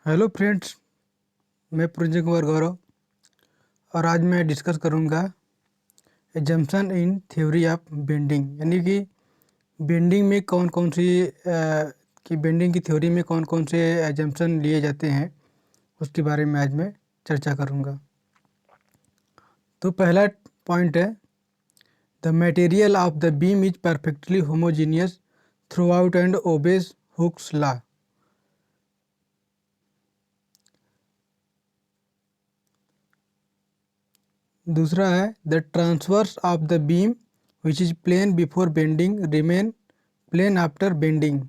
Hello friends, मैं पुरंजय कुमार गौरव और आज मैं डिस्कस करूंगा assumption in theory of bending, यानी कि बेंडिंग में कौन कौन सी कि बेंडिंग की थ्योरी में कौन कौन से एजम्पशन लिए जाते हैं उसके बारे में आज मैं चर्चा करूंगा। तो पहला पॉइंट है, the material of the beam is perfectly homogeneous throughout and obeys Hooke's law. दूसरा है, the transverse of the beam which is plane before bending remain plane after bending.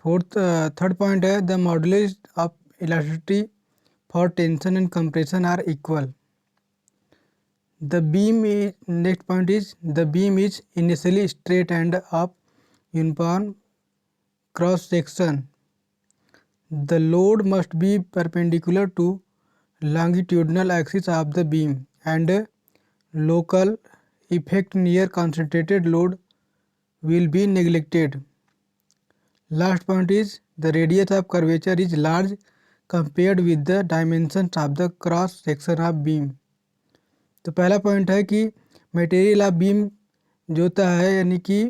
Third point है, the modulus of elasticity for tension and compression are equal. The beam is next point is, the beam is initially straight and of uniform cross section. The load must be perpendicular to longitudinal axis of the beam and local effect near concentrated load will be neglected. Last point is, the radius of curvature is large compared with the dimensions of the cross section of beam. तो पहला point है कि material of beam जो होता है यानी कि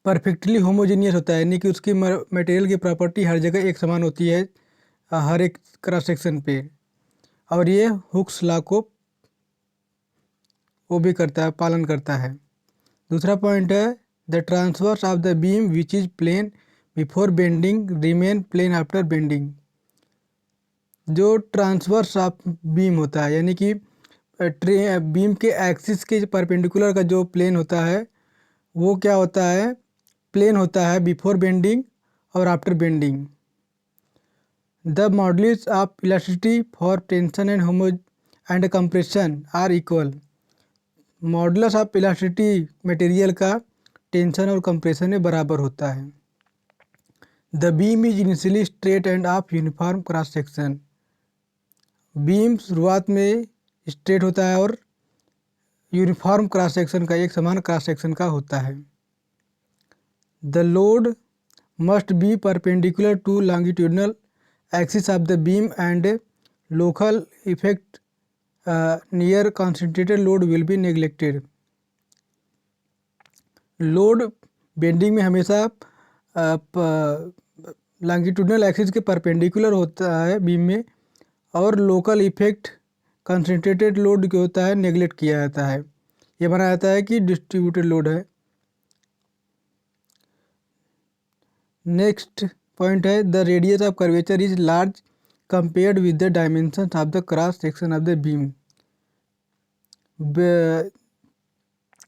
perfectly homogeneous होता है, यानी कि उसकी मटेरियल की प्रॉपर्टी हर जगह एक समान होती है हर एक क्रॉस सेक्शन पे, और ये हुक्स लॉ को वो भी करता है, पालन करता है। दूसरा पॉइंट है, the transverse of the beam which is plane before bending remain plane after bending. जो ट्रांसवर्स ऑफ बीम होता है यानी कि बीम के एक्सिस के परपेंडिकुलर का जो प्लेन होता है वो क्या होता है, प्लेन होता है बिफोर बेंडिंग और after bending. The modulus of elasticity for tension and compression are equal. Modulus of elasticity material का टेंशन और कंप्रेशन में बराबर होता है। The beam is initially straight and of uniform cross section. Beam शुरुआत में straight होता है और यूनिफॉर्म क्रॉस सेक्शन का, एक समान क्रॉस सेक्शन का होता है। The load must be perpendicular to longitudinal axis of the beam and local effect near concentrated load will be neglected. Load bending में हमेशा लॉन्गिट्यूडिनल एक्सिस के परपेंडिकुलर होता है बीम में, और लोकल इफेक्ट कंसंट्रेटेड लोड जो होता है नेग्लेक्ट किया जाता है। ये माना जाता है कि डिस्ट्रीब्यूटेड लोड है। नेक्स्ट पॉइंट है, the radius of curvature is large compared with the dimensions of the cross section of the beam.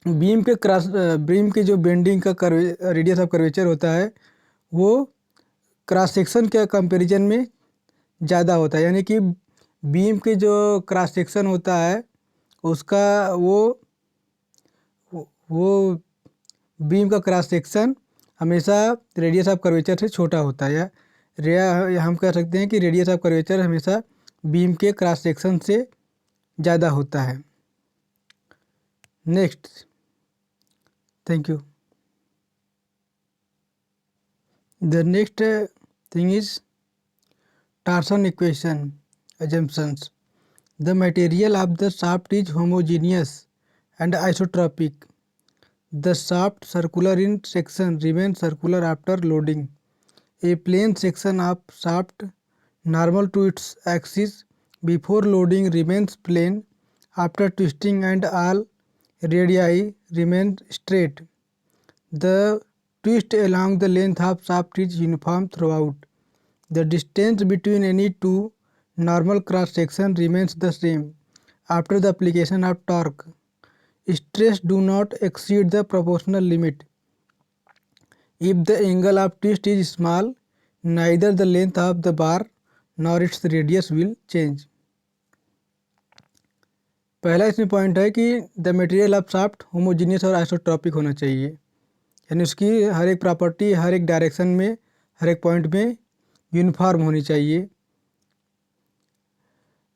Beam के जो बेंडिंग का रेडियस ऑफ कर्वेचर होता है वो क्रॉस सेक्शन के कंपैरिजन में ज़्यादा होता है, यानी कि बीम के जो क्रॉस सेक्शन होता है उसका वो बीम का क्रॉस सेक्शन हमेशा रेडियस ऑफ कर्वेचर से छोटा होता है, या हम कह सकते हैं कि रेडियस ऑफ कर्वेचर हमेशा बीम के क्रॉस सेक्शन से ज़्यादा होता है। Next, thank you. The next thing is torsion equation assumptions. The material of the shaft is homogeneous and isotropic. The shaft circular in section remains circular after loading. A plane section of shaft normal to its axis before loading remains plane after twisting, and all radii remain straight. The twist along the length of shaft is uniform throughout. The distance between any two normal cross section remains the same after the application of torque. Stress do not exceed the proportional limit. If the angle of twist is small, neither the length of the bar nor its radius will change. पहला इसमें point है कि the material of shaft homogeneous और isotropic होना चाहिए, यानी उसकी हर एक प्रॉपर्टी हर एक डायरेक्शन में हर एक पॉइंट में यूनिफॉर्म होनी चाहिए।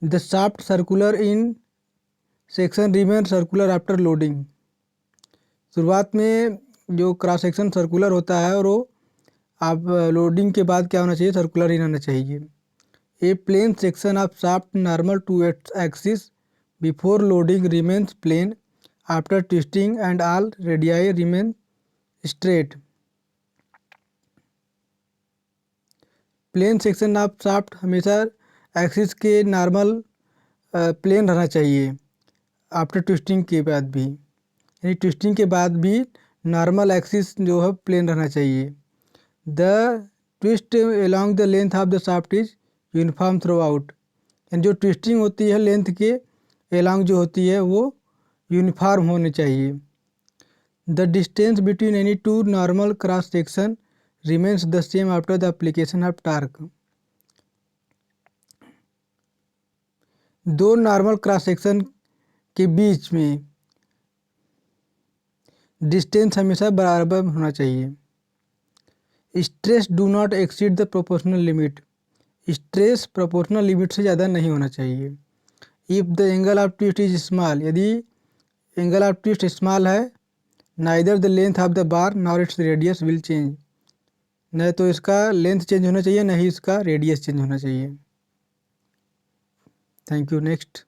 The shaft circular in section remain circular after loading. शुरुआत में जो क्रॉस सेक्शन सर्कुलर होता है और वो आप लोडिंग के बाद क्या होना चाहिए, सर्कुलर ही रहना चाहिए। A plane section of shaft normal to its axis before loading remains plane after twisting and all radii remain straight. Plane section of shaft हमेशा एक्सिस के नॉर्मल प्लेन रहना चाहिए आफ्टर ट्विस्टिंग के बाद भी, यानी ट्विस्टिंग के बाद भी नॉर्मल एक्सिस जो है प्लेन रहना चाहिए। The twist along the length of the shaft is uniform through out, यानी जो ट्विस्टिंग होती है लेंथ के अलॉन्ग जो होती है वो यूनिफॉर्म होनी चाहिए। The distance between any two normal cross section remains the same after the application of torque. दो नॉर्मल क्रॉस सेक्शन के बीच में डिस्टेंस हमेशा बराबर होना चाहिए। Stress do not exceed the proportional limit, stress proportional limit से ज़्यादा नहीं होना चाहिए। If the angle of twist is small, यदि एंगल ऑफ ट्विस्ट स्मॉल है, neither the length of the bar nor its radius will change, न तो इसका लेंथ चेंज होना चाहिए न ही इसका रेडियस चेंज होना चाहिए। Thank you. Next,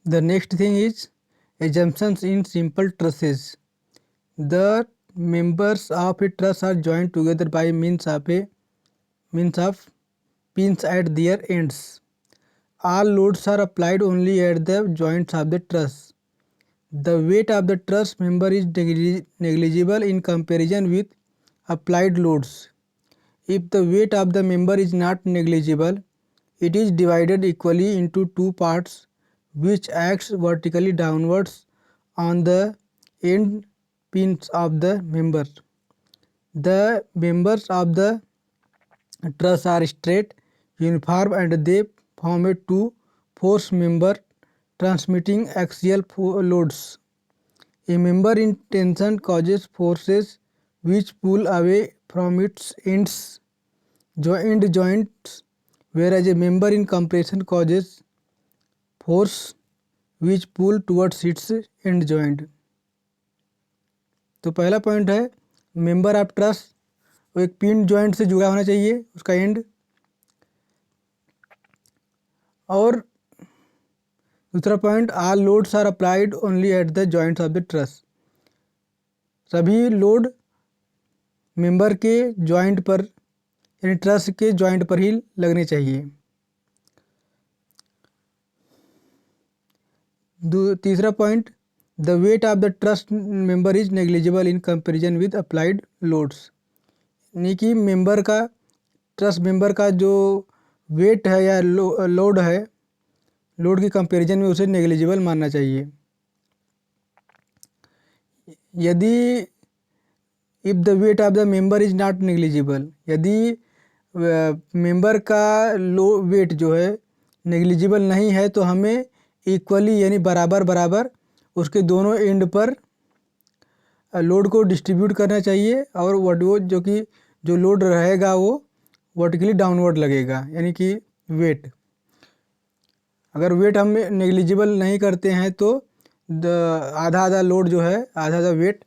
the next thing is assumptions in simple trusses. The members of a truss are joined together by means of pins at their ends. All loads are applied only at the joints of the truss. The weight of the truss member is negligible in comparison with applied loads. If the weight of the member is not negligible, it is divided equally into two parts which acts vertically downwards on the end pins of the member. The members of the truss are straight, uniform, and they form a two-force member transmitting axial loads. A member in tension causes forces which pull away from its end joints, whereas a member in compression causes force which pull towards its end joint. तो पहला point है member of truss वो एक pin joint से जुड़ा होना चाहिए उसका एंड, और दूसरा point all loads are applied only at the joints of the truss, सभी लोड मेंबर के जॉइंट पर यानी ट्रस के जॉइंट पर ही लगने चाहिए। तीसरा point the weight of the truss member is negligible in comparison with applied loads, यानी कि मेंबर का ट्रस मेंबर का जो वेट है या लोड है, लोड की कंपैरिजन में उसे नेग्लिजिबल मानना चाहिए। यदि if the weight of the member is not negligible, यदि मेंबर का वेट जो है नेग्लिजिबल नहीं है तो हमें इक्वली यानी बराबर बराबर उसके दोनों एंड पर लोड को डिस्ट्रीब्यूट करना चाहिए, और वो जो लोड रहेगा वो वर्टिकली डाउनवर्ड लगेगा, यानी कि वेट अगर वेट हम नेग्लिजिबल नहीं करते हैं तो आधा आधा लोड जो है आधा आधा वेट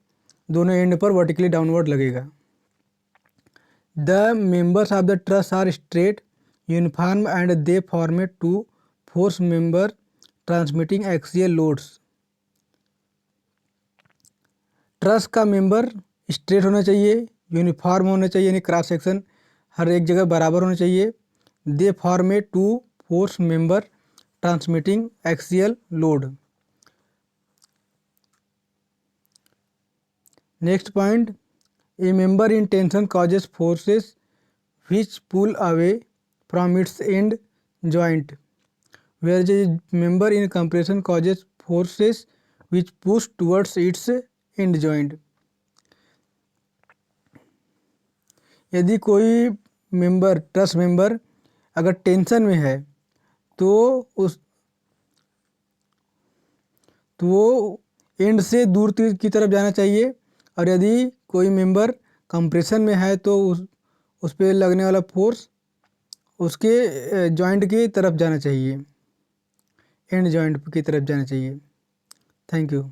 दोनों एंड पर वर्टिकली डाउनवर्ड लगेगा। The members of the truss are straight, uniform and they form a two force member transmitting axial loads. Truss का मेंबर स्ट्रेट होना चाहिए, यूनिफॉर्म होना चाहिए, यानी क्रॉस सेक्शन हर एक जगह बराबर होना चाहिए। They form a two force member transmitting axial load. Next point a member in tension causes forces which pull away from its end joint, whereas a member in compression causes forces which push towards its end joint। यदि कोई member truss member अगर tension में है तो वो and से दूर की तरफ जाना चाहिए, और यदि कोई मेंबर कंप्रेशन में है तो उस पे लगने वाला फोर्स उसके जॉइंट की तरफ जाना चाहिए, एंड जॉइंट की तरफ जाना चाहिए। Thank you.